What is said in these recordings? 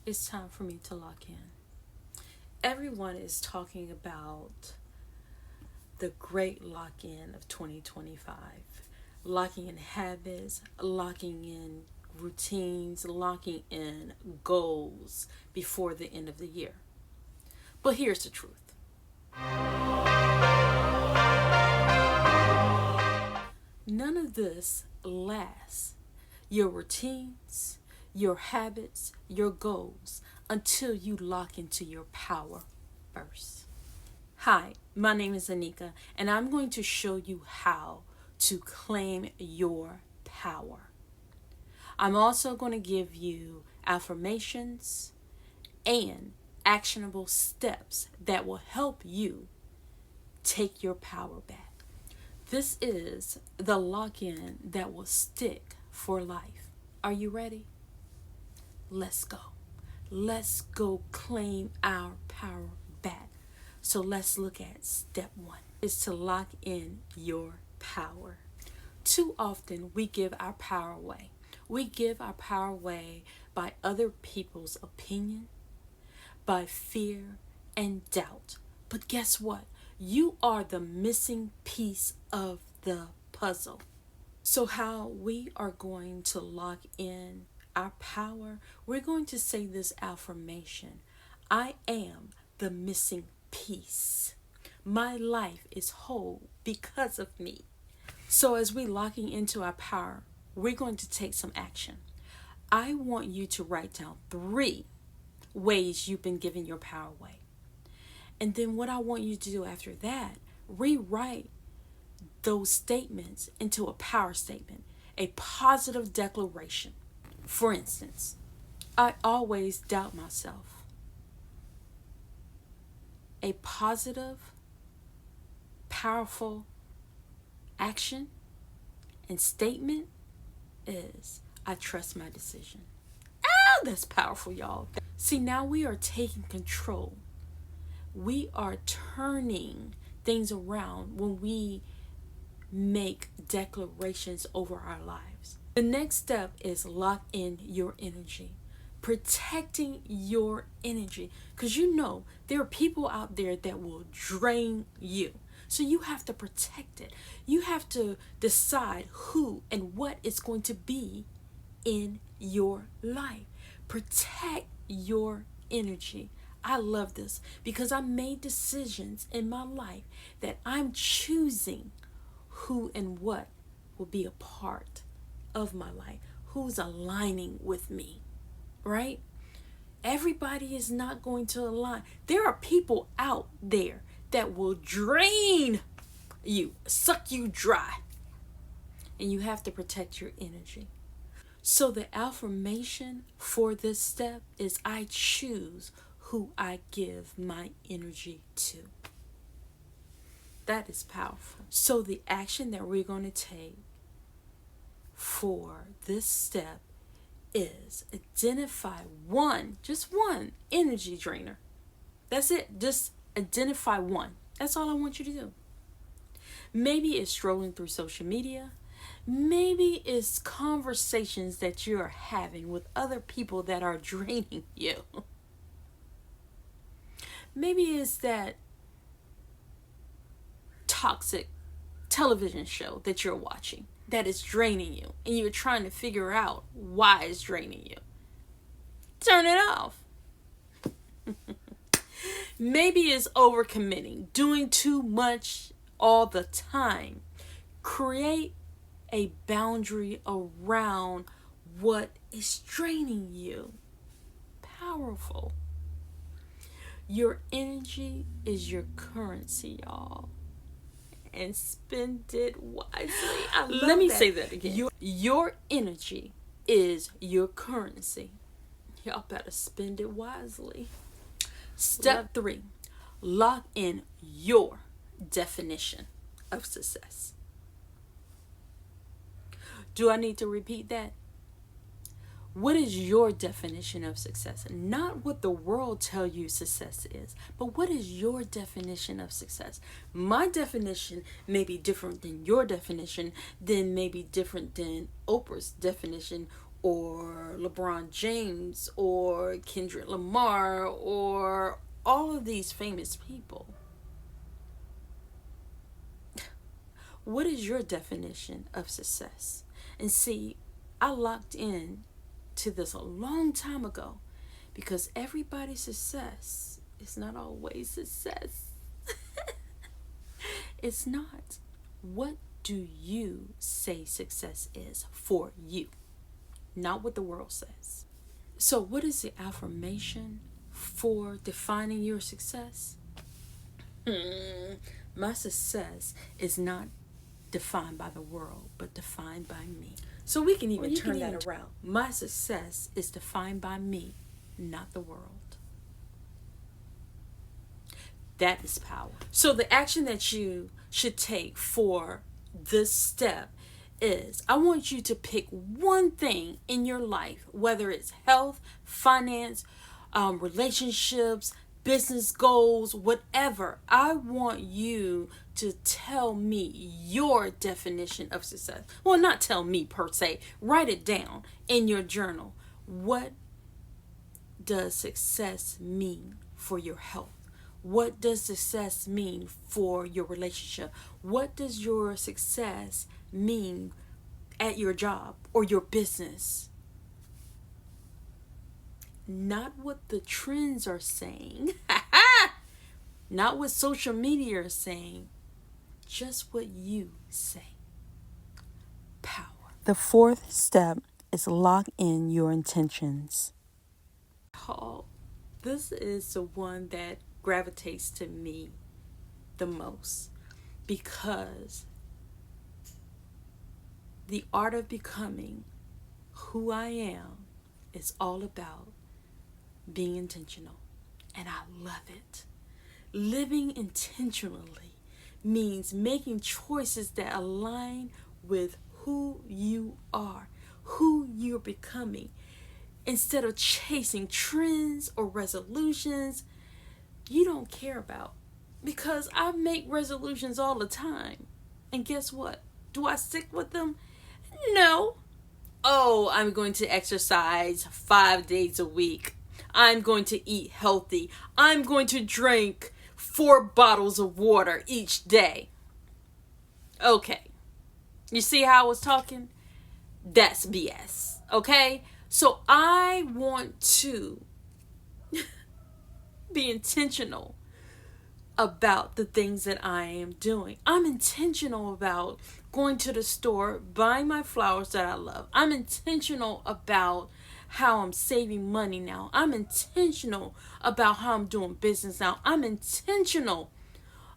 It's time for me to lock in. Everyone is talking about the great lock in of 2025. Locking in habits, locking in routines, locking in goals before the end of the year. But here's the truth. None of this lasts. Your routines, your habits, your goals, until you lock into your power first. Hi, my name is Anika, and I'm going to show you how to claim your power. I'm also going to give you affirmations and actionable steps that will help you take your power back. This is the lock-in that will stick for life. Are you ready? Let's go. Let's go claim our power back. So let's look at step 1 is to lock in your power. Too often we give our power away. We give our power away by other people's opinion, by fear and doubt. But guess what? You are the missing piece of the puzzle. So how we are going to lock in our power, we're going to say this affirmation. I am the missing piece. My life is whole because of me. So as we're locking into our power, we're going to take some action. I want you to write down 3 ways you've been giving your power away. And then what I want you to do after that, rewrite those statements into a power statement, a positive declaration. For instance, I always doubt myself. A positive, powerful action and statement is, I trust my decision. Ah, that's powerful, y'all. See, now we are taking control. We are turning things around when we make declarations over our lives. The next step is lock in your energy. Protecting your energy. Because you know there are people out there that will drain you. So you have to protect it. You have to decide who and what is going to be in your life. Protect your energy. I love this because I made decisions in my life that I'm choosing who and what will be a part of my life, who's aligning with me, right? Everybody is not going to align. There are people out there that will drain you, suck you dry, and you have to protect your energy. So the affirmation for this step is I choose who I give my energy to. That is powerful. So the action that we're going to take for this step is identify just one energy drainer. That's it. Just identify one. That's all I want you to do. Maybe it's scrolling through social media. Maybe it's conversations that you're having with other people that are draining you. Maybe it's that toxic television show that you're watching that is draining you and you're trying to figure out why it's draining you. Turn it off. Maybe it's overcommitting, doing too much all the time. Create a boundary around what is draining you. Powerful. Your energy is your currency, y'all. And spend it wisely. Let me say that again. Your energy is your currency. Y'all better spend it wisely. Step 3, lock in your definition of success. Do I need to repeat that? What is your definition of success? Not what the world tells you success is, but what is your definition of success? My definition may be different than your definition, then maybe different than Oprah's definition, or LeBron James or Kendrick Lamar or all of these famous people. What is your definition of success? And see, I locked in to this a long time ago because everybody's success is not always success. It's not. What do you say success is for you? Not what the world says. So, what is the affirmation for defining your success? My success is not defined by the world, but defined by me. So we can even turn that around. My success is defined by me, not the world. That is power. So the action that you should take for this step is, I want you to pick one thing in your life, whether it's health, finance, relationships, business goals, whatever. I want you to tell me your definition of success. Well, not tell me per se. Write it down in your journal. What does success mean for your health? What does success mean for your relationship? What does your success mean at your job or your business? Not what the trends are saying. Not what social media is saying. Just what you say. Power. The fourth step is lock in your intentions. Oh, this is the one that gravitates to me the most, because the art of becoming who I am is all about being intentional, and I love it. Living intentionally means making choices that align with who you are, who you're becoming, instead of chasing trends or resolutions you don't care about. Because I make resolutions all the time, and guess what? Do I stick with them? No. Oh, I'm going to exercise 5 days a week. I'm going to eat healthy. I'm going to drink 4 bottles of water each day. Okay. You see how I was talking? That's BS. Okay? So I want to be intentional about the things that I am doing. I'm intentional about going to the store, buying my flowers that I love. I'm intentional about how I'm saving money now. I'm intentional about how I'm doing business now. I'm intentional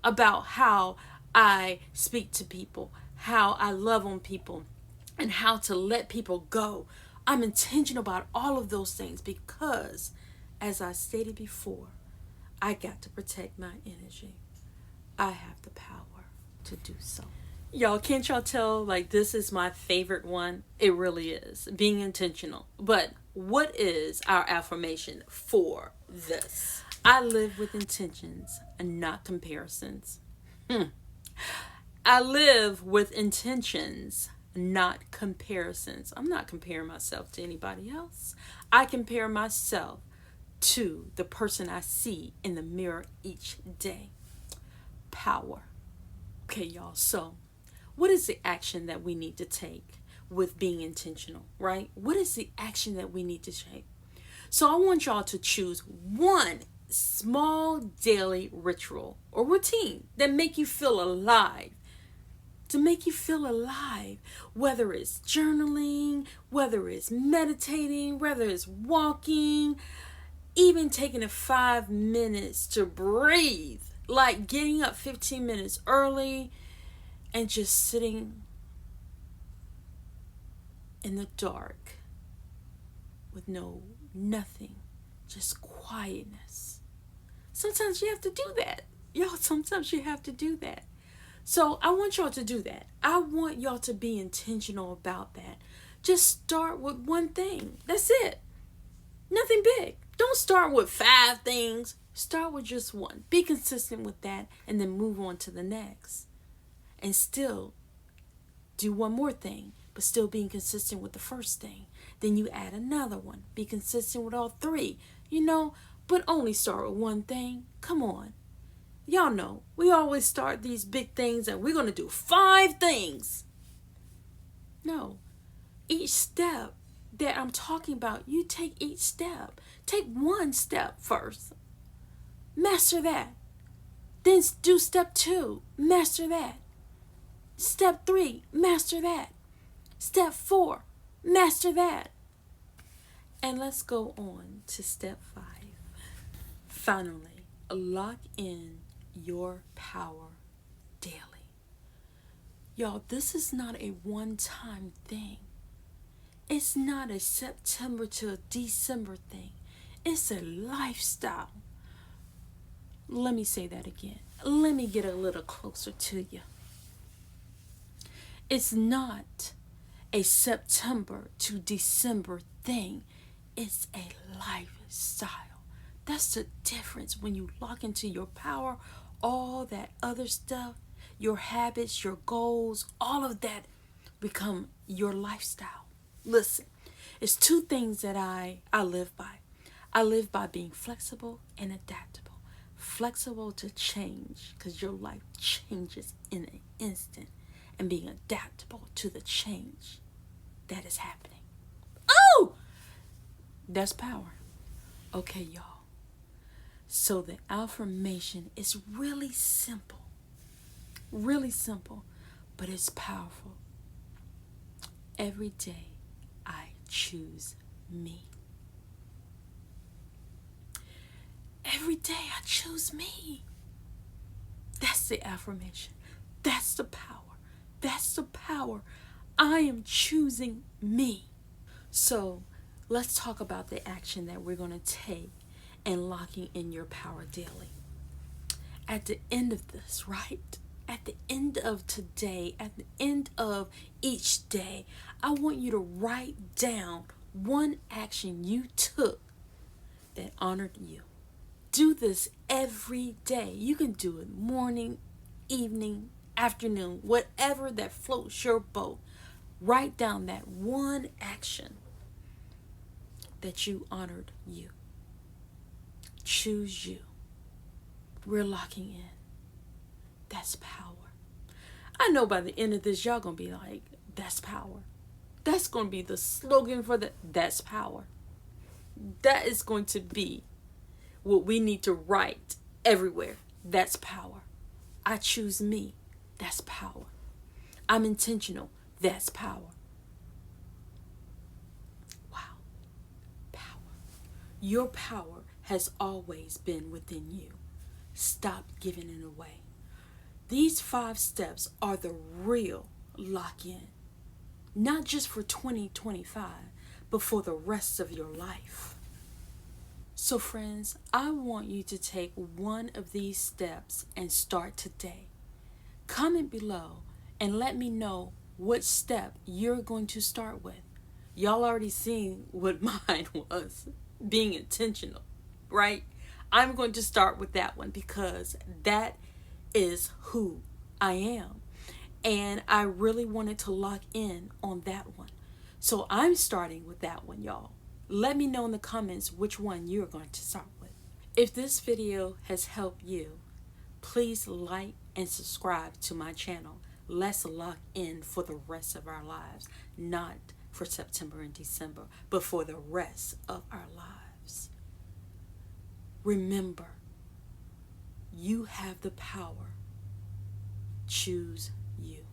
about how I speak to people, how I love on people, and how to let people go. I'm intentional about all of those things because, as I stated before, I got to protect my energy. I have the power to do so. Y'all, can't y'all tell, like, this is my favorite one? It really is. Being intentional. But what is our affirmation for this? I live with intentions and not comparisons. I live with intentions, not comparisons. I'm not comparing myself to anybody else. I compare myself to the person I see in the mirror each day. Power. Okay, y'all. So, what is the action that we need to take with being intentional, right? What is the action that we need to take? So, I want y'all to choose one small daily ritual or routine that make you feel alive. To make you feel alive, whether it's journaling, whether it's meditating, whether it's walking, even taking 5 minutes to breathe, like getting up 15 minutes early and just sitting in the dark with nothing, just quietness. Sometimes you have to do that. Y'all, sometimes you have to do that. So I want y'all to do that. I want y'all to be intentional about that. Just start with one thing. That's it. Nothing big. Don't start with 5 things. Start with just one. Be consistent with that and then move on to the next. And still do one more thing, but still being consistent with the first thing. Then you add another one. Be consistent with all three. You know, but only start with one thing. Come on. Y'all know, we always start these big things and we're going to do 5 things. No. Each step that I'm talking about, you take each step. Take one step first. Master that. Then do step 2. Master that. Step 3. Master that. Step 4. Master that. And let's go on to step 5. Finally, lock in your power daily. Y'all, this is not a one-time thing. It's not a September to December thing. It's a lifestyle. Let me say that again. Let me get a little closer to you. It's not a September to December thing. It's a lifestyle. That's the difference when you lock into your power. All that other stuff, your habits, your goals, all of that become your lifestyle. Listen, it's 2 things that I live by. I live by being flexible and adaptable. Flexible to change, because your life changes in an instant, and being adaptable to the change that is happening. Oh! That's power. Okay, y'all. So the affirmation is really simple, but it's powerful. Every day I choose me. Every day I choose me. That's the affirmation. That's the power. That's the power. I am choosing me. So let's talk about the action that we're going to take in locking in your power daily. At the end of this, right? At the end of today, at the end of each day, I want you to write down one action you took that honored you. Do this every day. You can do it morning, evening, afternoon, whatever that floats your boat. Write down that one action that you honored you. Choose you. We're locking in. That's power. I know by the end of this, y'all gonna be like, that's power. That's gonna be the slogan for that's power. That is going to be what we need to write everywhere. That's power. I choose me. That's power. I'm intentional. That's power. Wow. Power. Your power has always been within you. Stop giving it away. These 5 steps are the real lock-in. Not just for 2025, but for the rest of your life. So friends, I want you to take one of these steps and start today. Comment below and let me know what step you're going to start with. Y'all already seen what mine was, being intentional, right? I'm going to start with that one because that is who I am. And I really wanted to lock in on that one. So I'm starting with that one, y'all. Let me know in the comments which one you're going to start with. If this video has helped you, please like and subscribe to my channel. Let's lock in for the rest of our lives. Not for September and December, but for the rest of our lives. Remember, you have the power. Choose you.